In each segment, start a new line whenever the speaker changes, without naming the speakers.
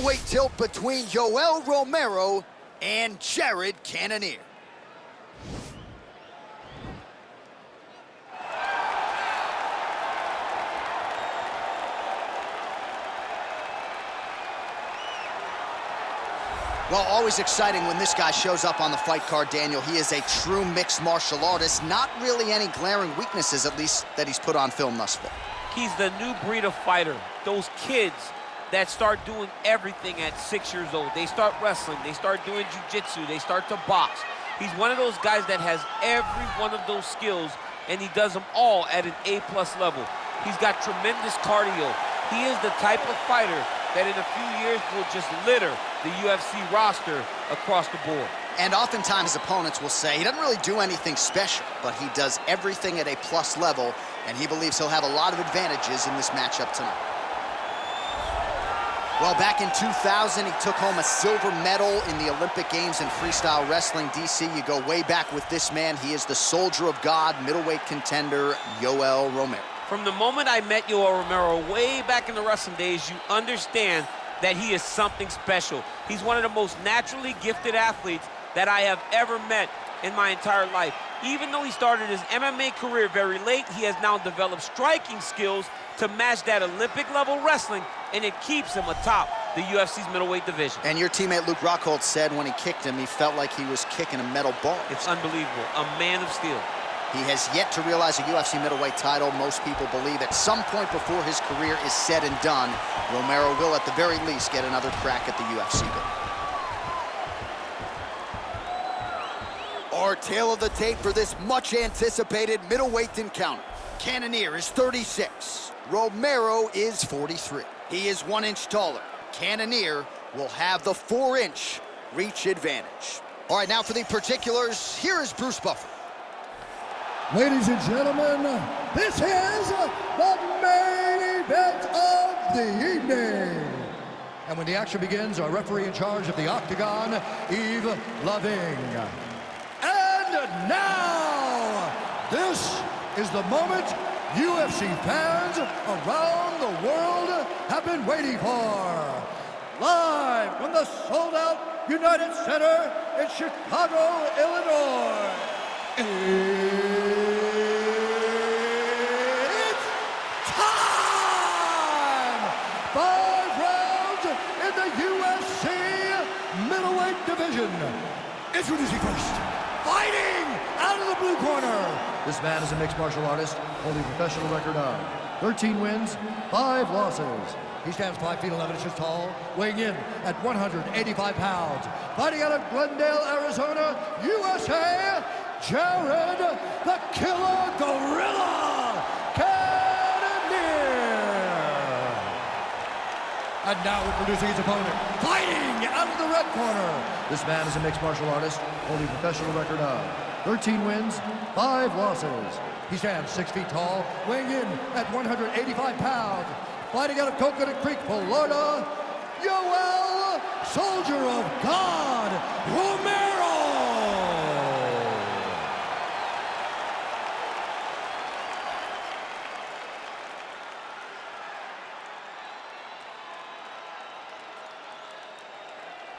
Weight tilt between Yoel Romero and Cannonier. Well, always exciting when this guy shows up on the fight card, Daniel. He is a true mixed martial artist. Not really any glaring weaknesses, at least, that he's put on film thus far.
He's the new breed of fighter. Those kids that start doing everything at 6 years old. They start wrestling, they start doing jiu-jitsu, they start to box. He's one of those guys that has every one of those skills, and he does them all at an A+ level. He's got tremendous cardio. He is the type of fighter that in a few years will just litter the UFC roster across the board.
And oftentimes opponents will say he doesn't really do anything special, but he does everything at a plus level, and he believes he'll have a lot of advantages in this matchup tonight. Well, back in 2000, he took home a silver medal in the Olympic Games in freestyle wrestling. DC, you go way back with this man. He is the soldier of God, middleweight contender, Yoel Romero.
From the moment I met Yoel Romero way back in the wrestling days, you understand that he is something special. He's one of the most naturally gifted athletes that I have ever met in my entire life. Even though he started his MMA career very late, he has now developed striking skills to match that Olympic-level wrestling, and it keeps him atop the UFC's middleweight division.
And your teammate Luke Rockhold said when he kicked him, he felt like he was kicking a metal bar.
It's unbelievable. A man of steel.
He has yet to realize a UFC middleweight title. Most people believe at some point before his career is said and done, Romero will at the very least get another crack at the UFC belt. Our tale of the tape for this much-anticipated middleweight encounter. Cannonier is 36. Romero is 43. He is 1 inch taller. Cannonier will have the 4-inch reach advantage. All right, now for the particulars, here is Bruce Buffer.
Ladies and gentlemen, this is the main event of the evening. And when the action begins, our referee in charge of the Octagon, Yves Loving. And now, this is the moment UFC fans around the world have been waiting for. Live from the sold-out United Center in Chicago, Illinois. It's time! 5 rounds in the UFC middleweight division. Introducing first, fighting out of the blue corner. This man is a mixed martial artist, holding a professional record of 13 wins, 5 losses. He stands 5 feet 11 inches tall, weighing in at 185 pounds. Fighting out of Glendale, Arizona, USA, Jared the Killer Gorilla Cannonier. And now introducing his opponent, fighting out of the red corner. This man is a mixed martial artist, holding a professional record of 13 wins, 5 losses. He stands 6 feet tall, weighing in at 185 pounds. Fighting out of Coconut Creek, Florida, Yoel, Soldier of God, Romero.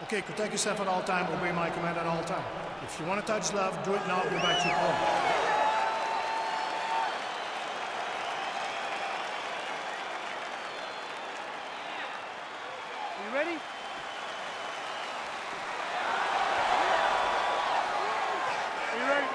Okay, protect yourself at all time, obey my command at all time. If you want to touch love, do it now, go back to your home.
Ready?
Are you ready?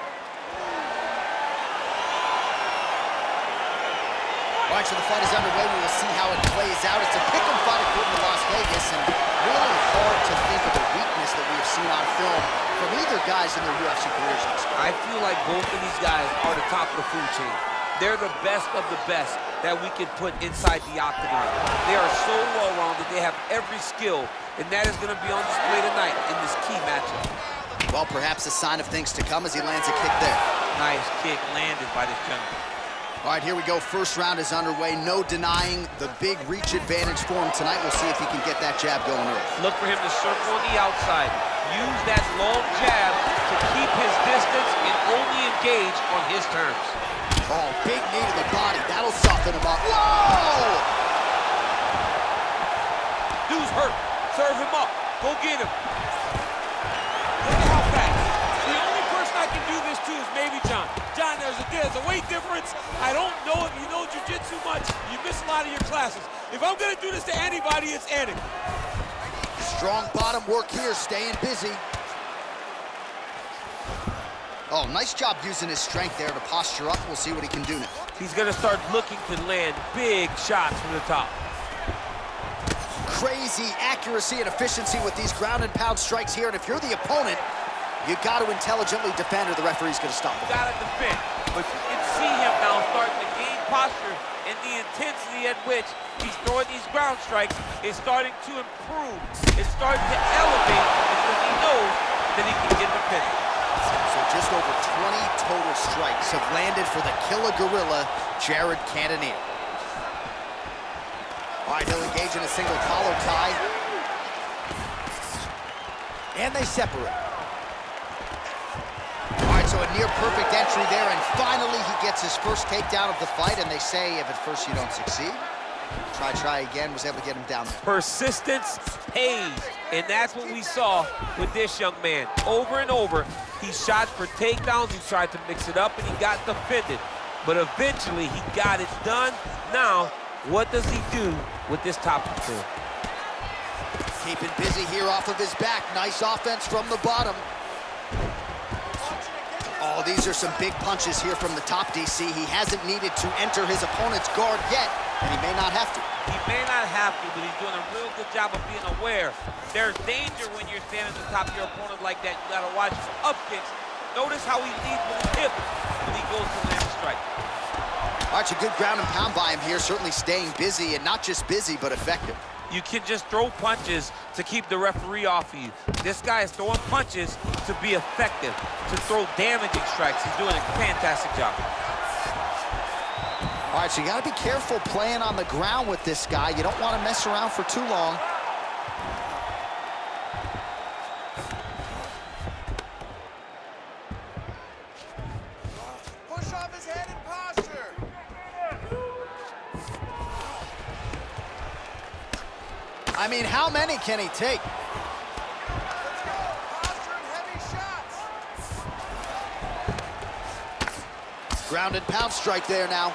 All right, so the fight is underway. We will see how it plays out. It's a pick'em fight according to Las Vegas, and really hard to think of a weakness that we have seen on film from either guys in their UFC careers.
I feel like both of these guys are the top of the food chain. They're the best of the best that we can put inside the octagon. They are so well-rounded. They have every skill, and that is going to be on display tonight in this key matchup.
Well, perhaps a sign of things to come as he lands a kick there.
Nice kick landed by this gentleman.
All right, here we go. First round is underway. No denying the big reach advantage for him tonight. We'll see if he can get that jab going early.
Look for him to circle on the outside. Use that long jab to keep his distance and only engage on his terms.
Oh, big knee to the body. That'll soften him up. Whoa!
Dude's hurt. Serve him up. Go get him. Look at how fast. The only person I can do this to is maybe John. John, there's a weight difference. I don't know if you know jiu-jitsu much. You miss a lot of your classes. If I'm going to do this to anybody, it's Andy.
Strong bottom work here, staying busy. Oh, nice job using his strength there to posture up. We'll see what he can do now.
He's going to start looking to land big shots from the top.
Crazy accuracy and efficiency with these ground and pound strikes here. And if you're the opponent, you got to intelligently defend or the referee's going to stop it.
Got to defend. But you can see him now starting to gain posture, and the intensity at which he's throwing these ground strikes is starting to improve. It's starting to elevate because he knows that he can get the finish.
So just over 20 total strikes have landed for the Killer Gorilla, Jared Cannonier. All right, he'll engage in a single collar tie. And they separate. All right, so a near-perfect entry there, and finally he gets his first takedown of the fight, and they say if at first you don't succeed, try again, was able to get him down there.
Persistence pays, and that's what we saw with this young man. Over and over, he shot for takedowns, he tried to mix it up, and he got defended. But eventually, he got it done. Now, what does he do with this top control?
Keeping busy here off of his back. Nice offense from the bottom. Oh, these are some big punches here from the top, DC. He hasn't needed to enter his opponent's guard yet, and he may not have to.
He may not have to, but he's doing a real good job of being aware. There's danger when you're standing at the top of your opponent like that. You gotta watch for up kicks. Notice how he leads with his hip when he goes to land a strike.
All right, a good ground and pound by him here, certainly staying busy, and not just busy, but effective.
You can just throw punches to keep the referee off of you. This guy is throwing punches to be effective, to throw damaging strikes. He's doing a fantastic job.
All right, so you got to be careful playing on the ground with this guy. You don't want to mess around for too long.
Push off his head in posture.
I mean, how many can he take?
Let's go. Posture and heavy shots.
Ground and pound strike there now.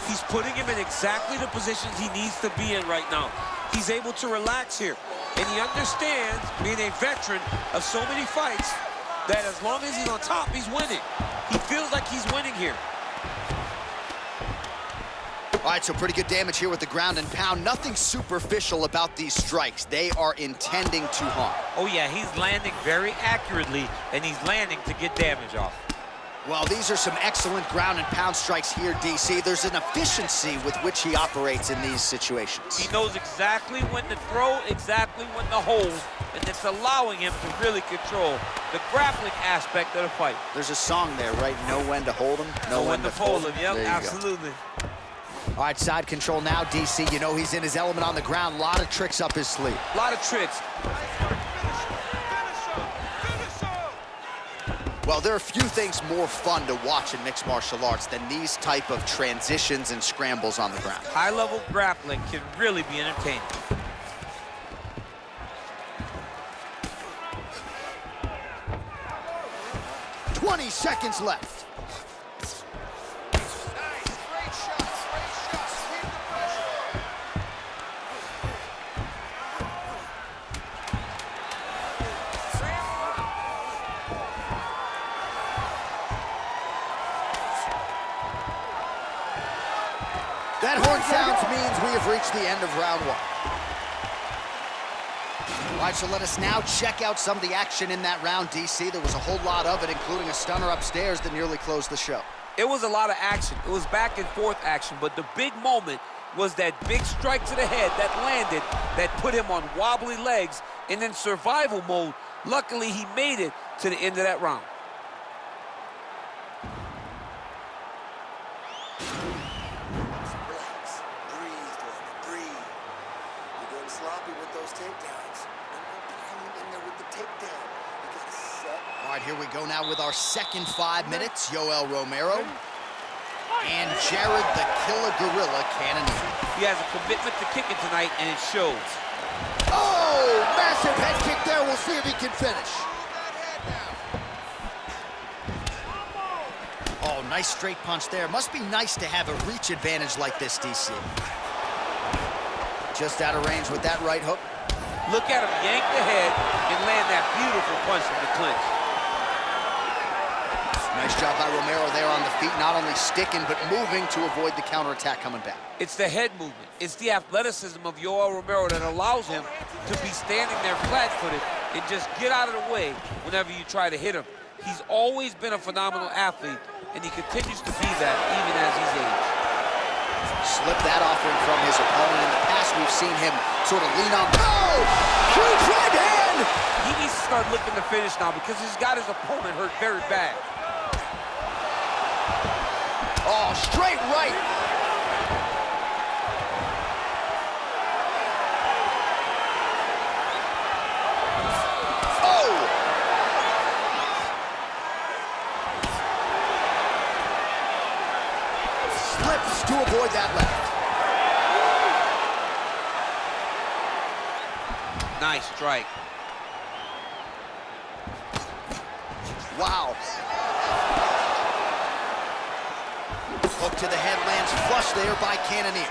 He's putting him in exactly the positions he needs to be in right now. He's able to relax here, and he understands, being a veteran of so many fights, that as long as he's on top, he's winning. He feels like he's winning here.
All right, so pretty good damage here with the ground and pound. Nothing superficial about these strikes. They are intending to harm.
Oh yeah, he's landing very accurately, and he's landing to get damage off.
Well, these are some excellent ground and pound strikes here, DC. There's an efficiency with which he operates in these situations.
He knows exactly when to throw, exactly when to hold, and it's allowing him to really control the grappling aspect of the fight.
There's a song there, right? Know when to hold him, know when to fold him.
Yep,
There you
absolutely.
go. All right, side control now, DC. You know he's in his element on the ground. A lot of tricks up his sleeve.
A lot of tricks.
Well, there are few things more fun to watch in mixed martial arts than these type of transitions and scrambles on the ground.
High-level grappling can really be entertaining.
"20 seconds left.
Nice. Great shots. Great shots. Keep the pressure.
That horn sounds means we have reached the end of round one. All right, so let us now check out some of the action in that round, DC. There was a whole lot of it, including a stunner upstairs that nearly closed the show.
It was a lot of action. It was back and forth action, but the big moment was that big strike to the head that landed, that put him on wobbly legs, and in survival mode, luckily he made it to the end of that round.
Relax. Breathe, Gordon. Breathe. You're getting sloppy with those takedowns. And we're piling in there with the takedown. You got to set.
All right, here we go now with our second 5 minutes. Yoel Romero and Jared the Killer Gorilla Cannonier.
He has a commitment to kicking tonight, and it shows.
Oh! We'll see if he can finish. Oh, nice straight punch there. Must be nice to have a reach advantage like this, DC. Just out of range with that right hook.
Look at him yank the head and land that beautiful punch from the clinch.
Nice job by Romero there on the feet, not only sticking, but moving to avoid the counterattack coming back.
It's the head movement. It's the athleticism of Yoel Romero that allows him to be standing there flat-footed and just get out of the way whenever you try to hit him. He's always been a phenomenal athlete, and he continues to be that even as he's aged.
Slip that offering from his opponent. In the past, we've seen him sort of lean on. Oh! Huge right hand!
He needs to start looking to finish now because he's got his opponent hurt very bad.
Oh, straight right. Oh! Slips to avoid that left.
Nice strike.
Wow. Hook to the head lands flush there by Cannonier.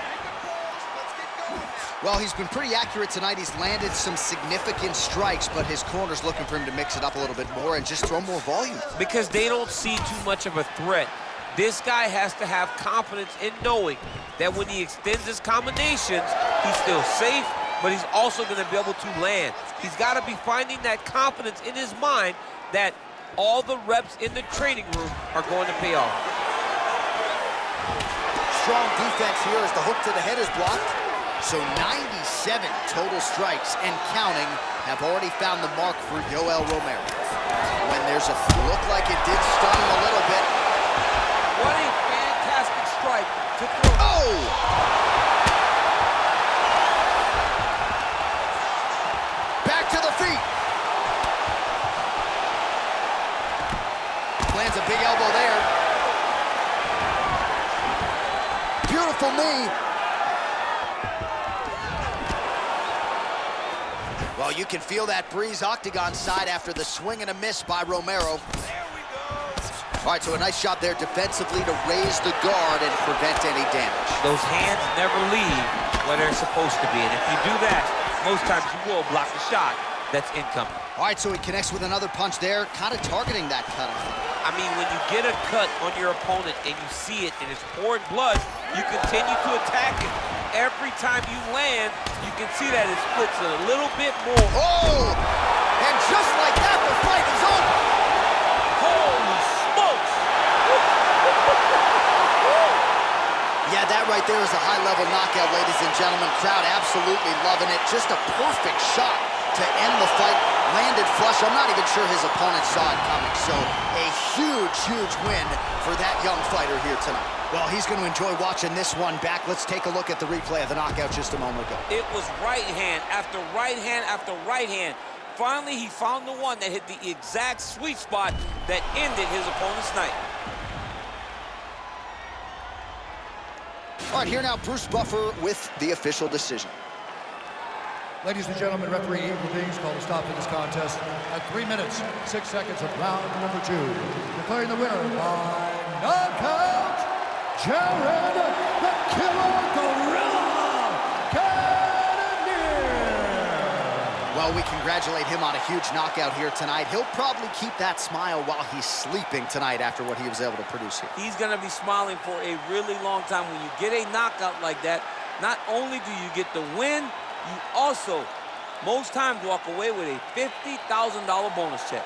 Well, he's been pretty accurate tonight. He's landed some significant strikes, but his corner's looking for him to mix it up a little bit more and just throw more volume.
Because they don't see too much of a threat. This guy has to have confidence in knowing that when he extends his combinations, he's still safe, but he's also going to be able to land. He's got to be finding that confidence in his mind that all the reps in the training room are going to pay off.
Strong defense here as the hook to the head is blocked. So 97 total strikes and counting have already found the mark for Yoel Romero. When there's a look like it did stun him a little bit.
What a fantastic strike to throw.
Oh! Back to the feet. Lands a big elbow there. Beautiful knee. Well, you can feel that breeze octagon side after the swing and a miss by Romero. All right, so a nice shot there defensively to raise the guard and prevent any damage.
Those hands never leave where they're supposed to be, and if you do that, most times you will block the shot that's incoming.
All right, so he connects with another punch there, kind of targeting that cut.
I mean, when you get a cut on your opponent and you see it and it's pouring blood, you continue to attack it. Every time you land, you can see that it splits it a little bit more.
Oh! And just like that, the fight is over.
Holy smokes!
Yeah, that right there is a high-level knockout, ladies and gentlemen. Crowd absolutely loving it. Just a perfect shot to end the fight. Landed flush. I'm not even sure his opponent saw it coming. So a huge, huge win for that young fighter here tonight. Well, he's going to enjoy watching this one back. Let's take a look at the replay of the knockout just a moment ago.
It was right hand after right hand after right hand. Finally, he found the one that hit the exact sweet spot that ended his opponent's night.
All right, here now, Bruce Buffer with the official decision.
Ladies and gentlemen, referee Eagle Things called a stop to this contest at 3 minutes, 6 seconds of round number 2. Declaring the winner by knockout, Jared the Killer Gorilla Cannonier.
Well, we congratulate him on a huge knockout here tonight. He'll probably keep that smile while he's sleeping tonight after what he was able to produce here.
He's going to be smiling for a really long time. When you get a knockout like that, not only do you get the win, you also, most times, walk away with a $50,000 bonus check.